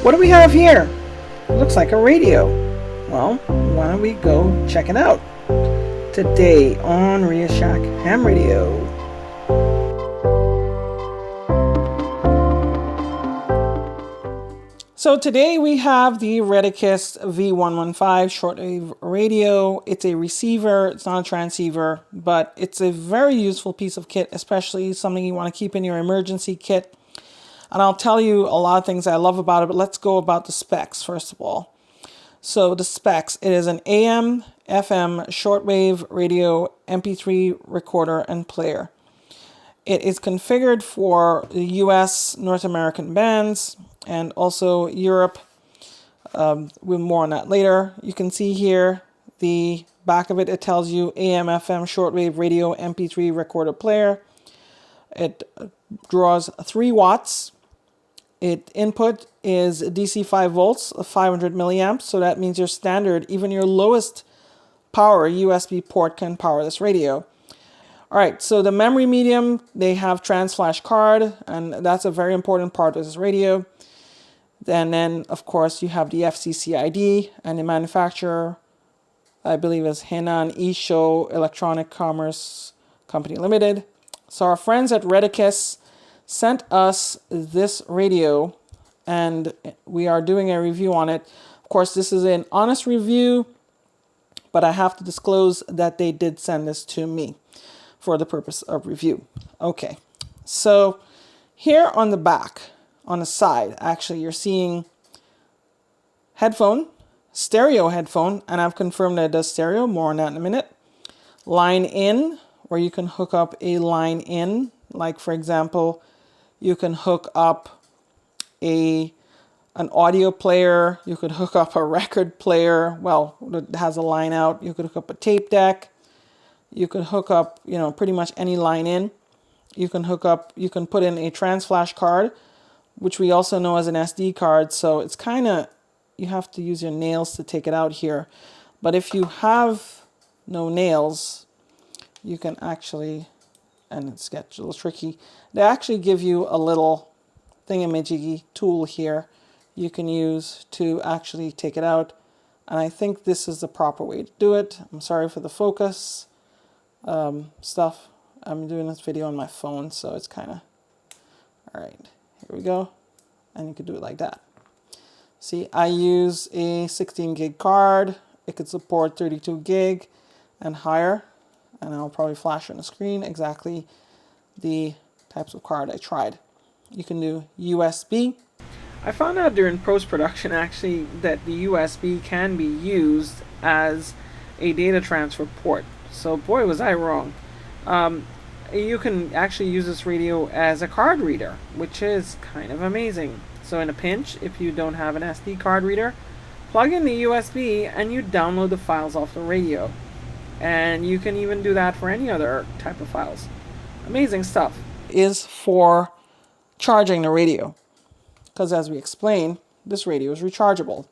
What do we have here? Looks like a radio. Well, why don't we go check it out? Today on Radio Shack Ham Radio. So today we have the Retekess V115 shortwave radio. It's a receiver, it's not a transceiver, but it's a very useful piece of kit, especially something you want to keep in your emergency kit. And I'll tell you a lot of things I love about it, but let's go about the specs first of all. So the specs, it is an AM, FM, shortwave radio, MP3 recorder and player. It is configured for the US, North American bands, and also Europe. We'll more on that later. You can see here the back of it. It tells you AM, FM, shortwave radio, MP3 recorder player. It draws 3 watts. It input is DC 5 volts, 500 milliamps. So that means your standard, even your lowest power USB port can power this radio. All right, so the memory medium, they have trans flash card, and that's a very important part of this radio. And then, of course, you have the FCC ID, and the manufacturer, I believe, is Henan Isho Electronic Commerce Company Limited. So our friends at Retekess sent us this radio, and we are doing a review on it. Of course, this is an honest review, but I have to disclose that they did send this to me for the purpose of review. Okay, so here on the back, on the side, actually, you're seeing headphone, stereo headphone, and I've confirmed that it does stereo, more on that in a minute. Line in, where you can hook up a line in, like for example, you can hook up an audio player, you could hook up a record player, well, it has a line out, you could hook up a tape deck, you could hook up, pretty much any line in. You can put in a trans flash card, which we also know as an SD card, so it's kind of, you have to use your nails to take it out here. But if you have no nails, you can actually, and it's gets a little tricky, they actually give you a little thingamajiggy tool here you can use to actually take it out. And I think this is the proper way to do it. I'm sorry for the focus stuff. I'm doing this video on my phone, so it's kind of, all right, here we go. And you could do it like that. See, I use a 16 gig card. It could support 32 gig and higher. And I'll probably flash on the screen exactly the types of card I tried. You can do USB. I found out during post-production actually that the USB can be used as a data transfer port. So boy was I wrong. You can actually use this radio as a card reader, which is kind of amazing. So in a pinch, if you don't have an SD card reader, plug in the USB and you download the files off the radio. And you can even do that for any other type of files. Amazing stuff. Is for charging the radio. Because as we explained, this radio is rechargeable.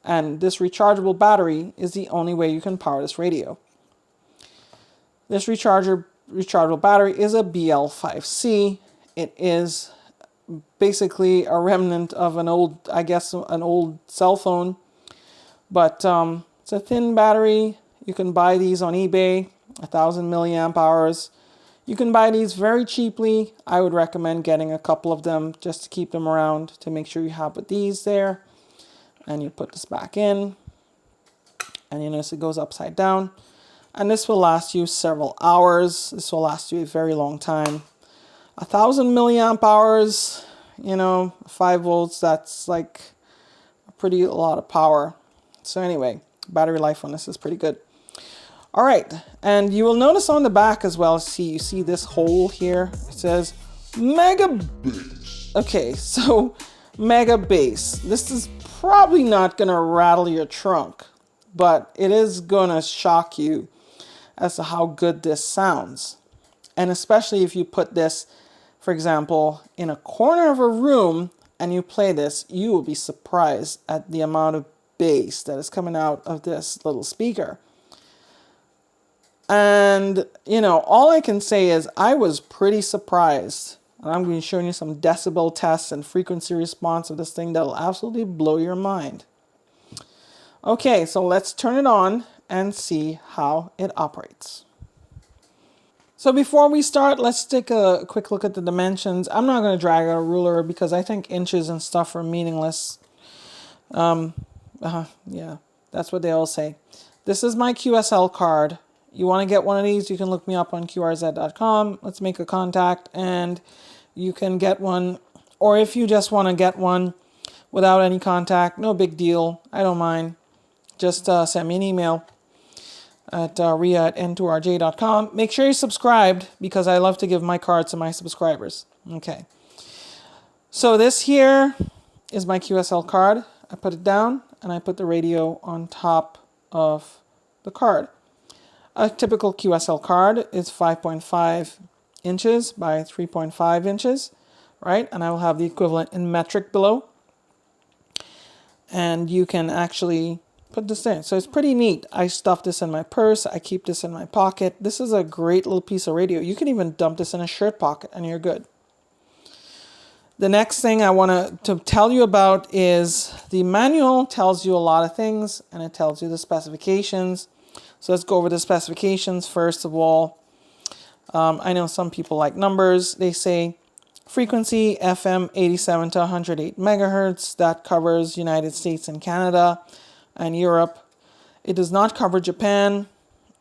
And this rechargeable battery is the only way you can power this radio. This rechargeable battery is a BL5C. It is basically a remnant of an old cell phone. But it's a thin battery. You can buy these on eBay, 1,000 milliamp hours. You can buy these very cheaply. I would recommend getting a couple of them just to keep them around to make sure you have these there. And you put this back in. And you notice it goes upside down. And this will last you several hours. This will last you a very long time. 1,000 milliamp hours, 5 volts, that's like a lot of power. So anyway, battery life on this is pretty good. All right, and you will notice on the back as well, you see this hole here. It says Mega Bass. Okay, so Mega Bass. This is probably not gonna rattle your trunk, but it is gonna shock you as to how good this sounds. And especially if you put this, for example, in a corner of a room and you play this, you will be surprised at the amount of bass that is coming out of this little speaker. And, all I can say is I was pretty surprised And I'm going to be showing you some decibel tests and frequency response of this thing that'll absolutely blow your mind. Okay, so let's turn it on and see how it operates. So before we start, let's take a quick look at the dimensions. I'm not going to drag out a ruler because I think inches and stuff are meaningless. Yeah, that's what they all say. This is my QSL card. You want to get one of these, you can look me up on qrz.com. Let's make a contact and you can get one. Or if you just want to get one without any contact, no big deal. I don't mind. Just send me an email at ria@n2rj.com. Make sure you're subscribed because I love to give my cards to my subscribers. Okay. So this here is my QSL card. I put it down and I put the radio on top of the card. A typical QSL card is 5.5 inches by 3.5 inches, right? And I will have the equivalent in metric below. And you can actually put this in. So it's pretty neat. I stuff this in my purse. I keep this in my pocket. This is a great little piece of radio. You can even dump this in a shirt pocket and you're good. The next thing I want to tell you about is the manual tells you a lot of things and it tells you the specifications. So let's go over the specifications first of all. I know some people like numbers. They say frequency FM 87 to 108 megahertz. That covers United States and Canada and Europe. It does not cover Japan.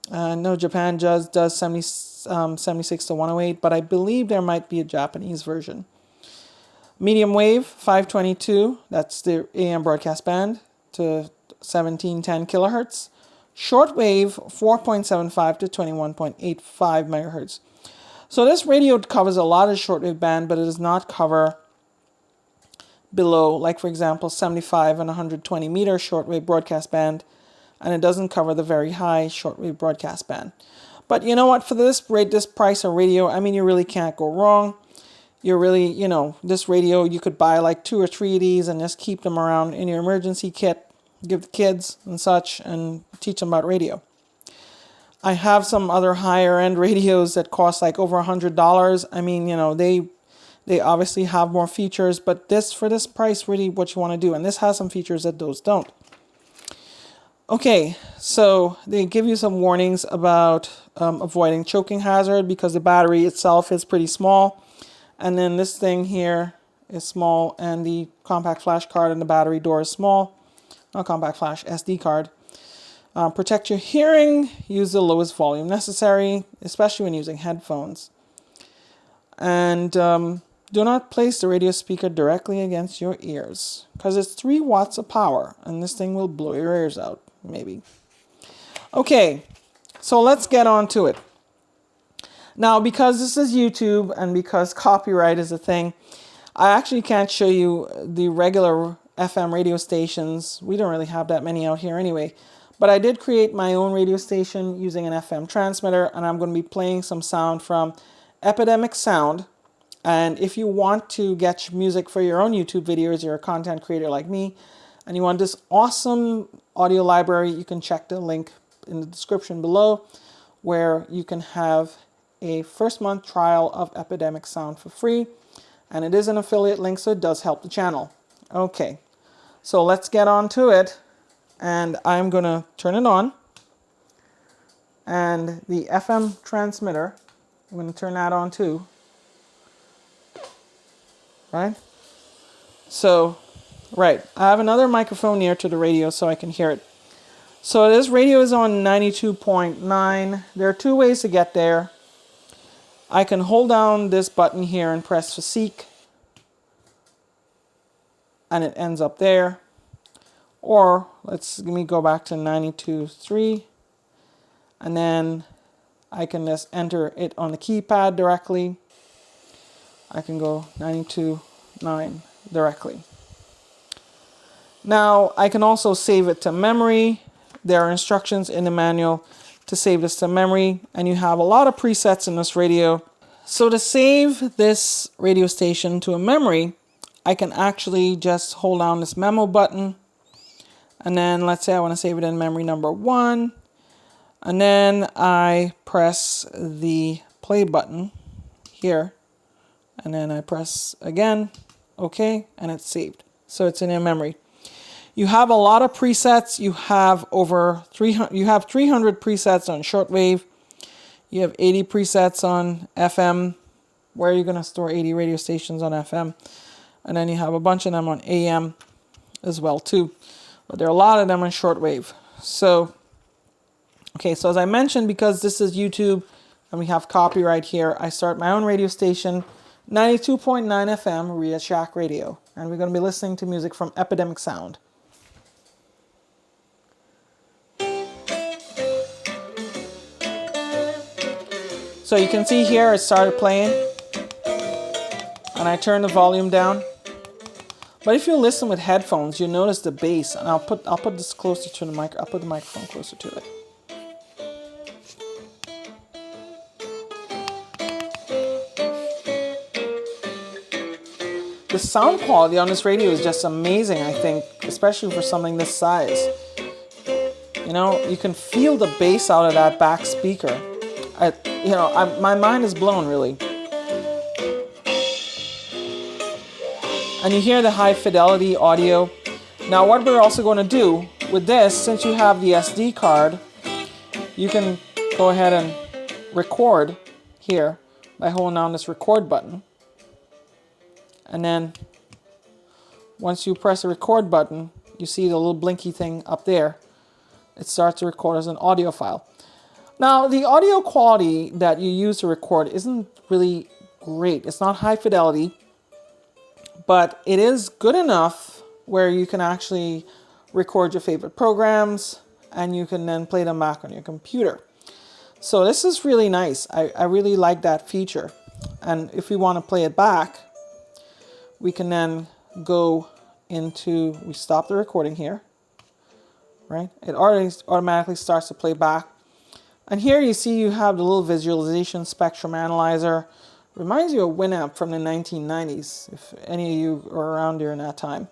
No, Japan does 76 to 108, but I believe there might be a Japanese version. Medium wave 522, that's the AM broadcast band, to 1710 kilohertz. Shortwave 4.75 to 21.85 megahertz. So this radio covers a lot of shortwave band, but it does not cover below, like for example, 75 and 120 meter shortwave broadcast band, and it doesn't cover the very high shortwave broadcast band. But you know what? For this price of radio, I mean, you really can't go wrong. You're really, you know, this radio, you could buy like 2 or 3 of these and just keep them around in your emergency kit, give the kids and such, and teach them about radio. I have some other higher end radios that cost like over $100. I mean, you know, they obviously have more features, but this, for this price, really what you want to do. And this has some features that those don't. Okay, so they give you some warnings about avoiding choking hazard because the battery itself is pretty small. And then this thing here is small, and the compact flash card and the battery door is small. Not compact flash, SD card. Protect your hearing. Use the lowest volume necessary, especially when using headphones. And do not place the radio speaker directly against your ears because it's 3 watts of power, and this thing will blow your ears out, maybe. Okay, so let's get on to it. Now, because this is YouTube and because copyright is a thing, I actually can't show you the regular FM radio stations. We don't really have that many out here anyway. But I did create my own radio station using an FM transmitter, and I'm going to be playing some sound from Epidemic Sound. And if you want to get music for your own YouTube videos, you're a content creator like me, and you want this awesome audio library, you can check the link in the description below where you can have a first-month trial of Epidemic Sound for free, and it is an affiliate link, so it does help the channel. Okay, so let's get on to it, and I'm going to turn it on, and the FM transmitter, I'm going to turn that on too, right? So, right, I have another microphone near to the radio so I can hear it. So this radio is on 92.9. There are 2 ways to get there. I can hold down this button here and press for seek, and it ends up there. Or let me go back to 92.3, and then I can just enter it on the keypad directly. I can go 92.9 directly. Now I can also save it to memory. There are instructions in the manual to save this to memory, and you have a lot of presets in this radio. So to save this radio station to a memory, I can actually just hold down this memo button, and then let's say I want to save it in memory number 1, and then I press the play button here, and then I press again, okay, and it's saved. So it's in your memory. You have a lot of presets. You have over 300. You have 300 presets on shortwave. You have 80 presets on FM. Where are you going to store 80 radio stations on FM? And then you have a bunch of them on AM as well too. But there are a lot of them on shortwave. So, okay, so as I mentioned, because this is YouTube and we have copyright here, I start my own radio station, 92.9 FM, Retekess Radio. And we're going to be listening to music from Epidemic Sound. So you can see here it started playing, and I turned the volume down. But if you listen with headphones, you'll notice the bass, and I'll put this closer to the mic. I'll put the microphone closer to it. The sound quality on this radio is just amazing, I think, especially for something this size. You know, you can feel the bass out of that back speaker. My mind is blown, really. And you hear the high fidelity audio. Now what we're also going to do with this, since you have the SD card, you can go ahead and record here by holding down this record button. And then once you press the record button, you see the little blinky thing up there. It starts to record as an audio file. Now, the audio quality that you use to record isn't really great. It's not high fidelity, but it is good enough where you can actually record your favorite programs and you can then play them back on your computer. So this is really nice. I really like that feature. And if we want to play it back, we can then go into, we stop the recording here, right? It already automatically starts to play back. And here you see you have the little visualization spectrum analyzer. Reminds you of Winamp from the 1990s, if any of you are around during that time.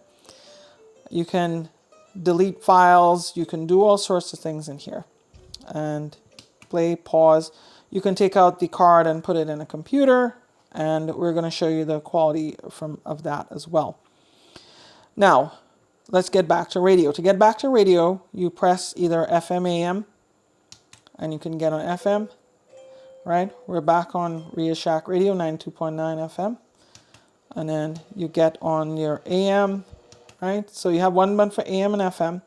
You can delete files, you can do all sorts of things in here. And play, pause. You can take out the card and put it in a computer, and we're going to show you the quality of that as well. Now, let's get back to radio. To get back to radio, you press either FM, AM, and you can get on FM, right? We're back on Retekess Radio, 92.9 FM. And then you get on your AM, right? So you have one button for AM and FM.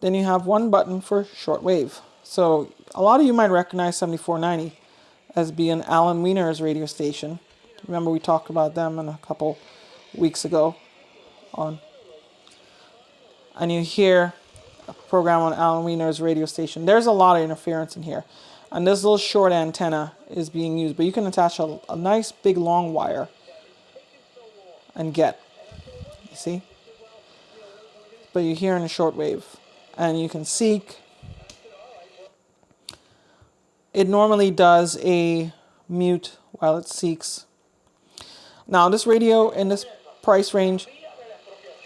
Then you have one button for shortwave. So a lot of you might recognize 7490 as being Alan Wiener's radio station. Remember we talked about them a couple weeks ago on. And you hear a program on Alan Wiener's radio station. There's a lot of interference in here. And this little short antenna is being used. But you can attach a nice big long wire and get. You see? But you hear in a shortwave. And you can seek. It normally does a mute while it seeks. Now this radio in this price range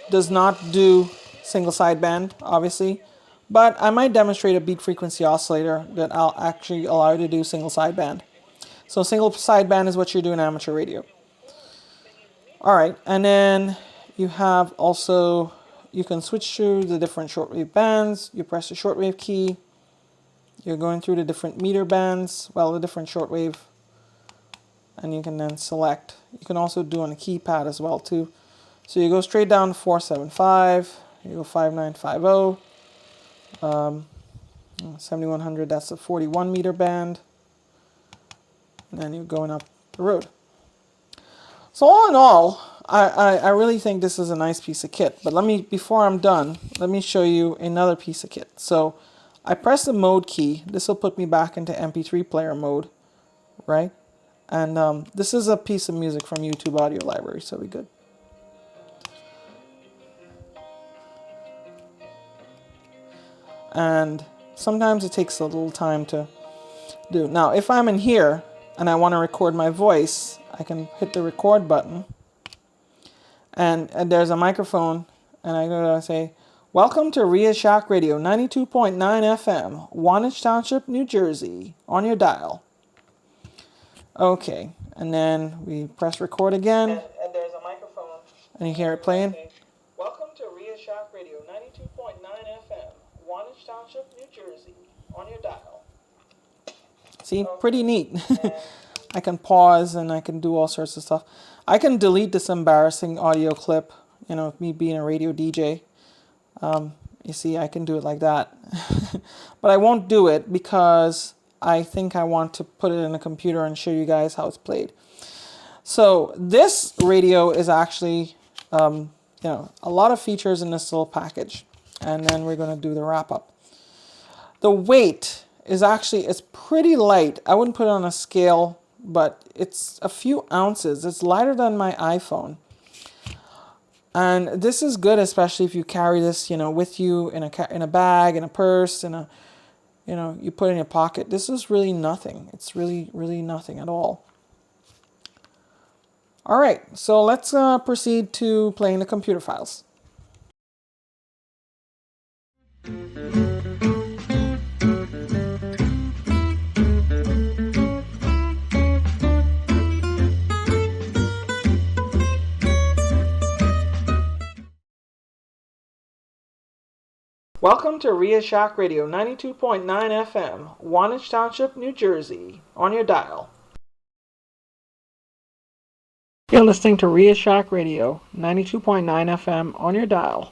does not do single sideband, obviously, but I might demonstrate a beat frequency oscillator that I'll actually allow you to do single sideband. So single sideband is what you do in amateur radio. Alright, and then you have also, you can switch through the different shortwave bands. You press the shortwave key. You're going through the different meter bands, well, the different shortwave, and you can then select. You can also do on a keypad as well too. So you go straight down to 475, you go 5950, 7100, that's a 41 meter band, and then you're going up the road. So all in all, I really think this is a nice piece of kit. But before I'm done, let me show you another piece of kit. So I press the mode key. This will put me back into MP3 player mode, right? And this is a piece of music from YouTube Audio Library, so we're good. And sometimes it takes a little time to do. Now, if I'm in here and I want to record my voice, I can hit the record button, and there's a microphone, and I'm going to say, "Welcome to Retekess Radio, 92.9 FM, Wantage Township, New Jersey," on your dial. Okay, and then we press record again. And there's a microphone. And you hear it playing. Okay. Welcome to Shock Radio 92.9 FM, Wantage Township, New Jersey, on your dial. See, pretty neat. I can pause and I can do all sorts of stuff. I can delete this embarrassing audio clip, you know, me being a radio DJ. You see, I can do it like that. But I won't do it because I think I want to put it in a computer and show you guys how it's played. So this radio is actually, you know, a lot of features in this little package. And then we're going to do the wrap up. The weight is actually, it's pretty light. I wouldn't put it on a scale, but it's a few ounces. It's lighter than my iPhone. And this is good, especially if you carry this, you know, with you in a bag, in a purse, in a, you know, you put it in your pocket. This is really nothing. It's really, really nothing at all. All right, so let's proceed to playing the computer files. Welcome to Shock Radio 92.9 FM, Wantage Township, New Jersey, on your dial. You're listening to Shock Radio 92.9 FM on your dial.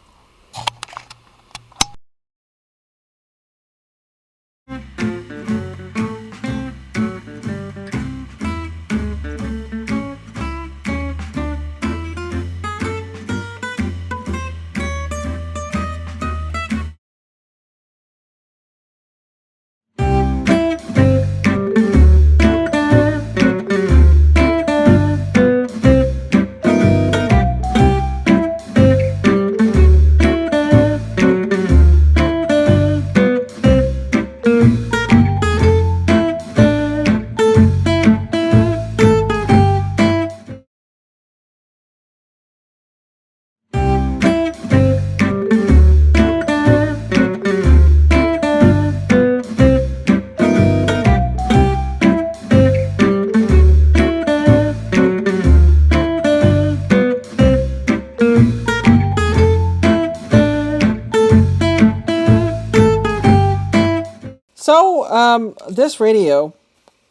So, this radio,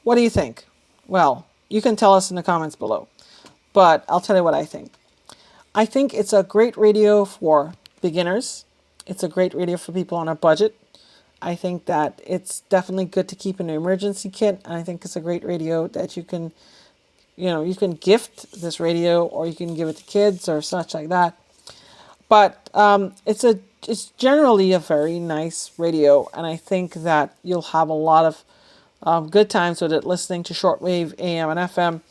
what do you think? Well, you can tell us in the comments below, but I'll tell you what I think. I think it's a great radio for beginners. It's a great radio for people on a budget. I think that it's definitely good to keep in an emergency kit, and I think it's a great radio that you can, you know, you can gift this radio or you can give it to kids or such like that. But it's generally a very nice radio, and I think that you'll have a lot of good times with it, listening to shortwave AM and FM.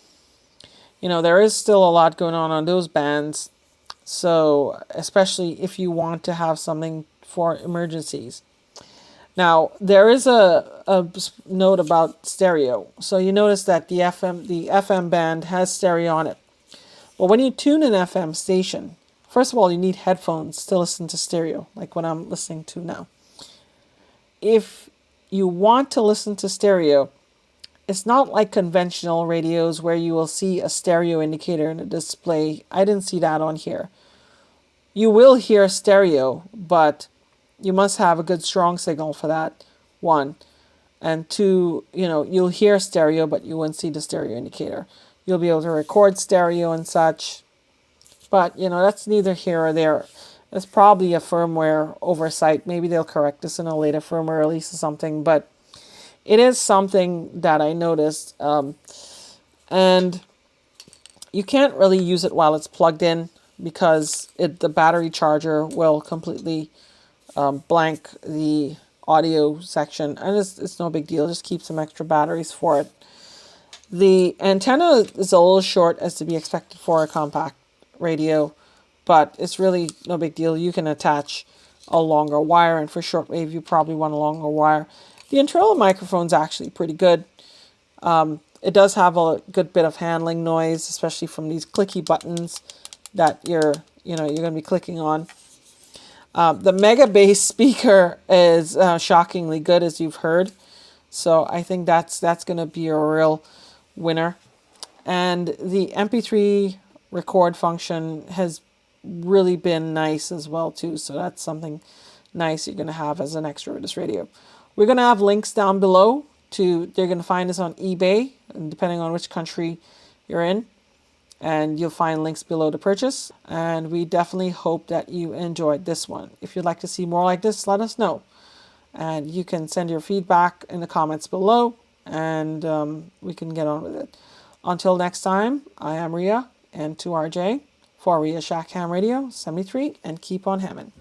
You know, there is still a lot going on those bands, so especially if you want to have something for emergencies. Now, there is a note about stereo. So you notice that the FM band has stereo on it. Well, when you tune an FM station, first of all, you need headphones to listen to stereo, like what I'm listening to now. If you want to listen to stereo, it's not like conventional radios where you will see a stereo indicator in a display. I didn't see that on here. You will hear stereo, but you must have a good strong signal for that, one. And two, you know, you'll hear stereo, but you won't see the stereo indicator. You'll be able to record stereo and such. But, you know, that's neither here or there. It's probably a firmware oversight. Maybe they'll correct this in a later firmware release or something. But it is something that I noticed. And you can't really use it while it's plugged in because the battery charger will completely blank the audio section. And it's no big deal. Just keep some extra batteries for it. The antenna is a little short, as to be expected for a compact radio, but it's really no big deal. You can attach a longer wire, and for shortwave you probably want a longer wire. The internal microphone's actually pretty good. It does have a good bit of handling noise, especially from these clicky buttons that you're going to be clicking on. The mega bass speaker is shockingly good, as you've heard. So I think that's going to be a real winner. And the MP3 record function has really been nice as well too. So that's something nice you're going to have as an extra with this radio. We're going to have links down below they're going to find this on eBay, and depending on which country you're in. And you'll find links below to purchase. And we definitely hope that you enjoyed this one. If you'd like to see more like this, let us know. And you can send your feedback in the comments below, and we can get on with it. Until next time, I am Rhea, and 2RJ for Rhea Shack Ham Radio 73, and keep on hamming.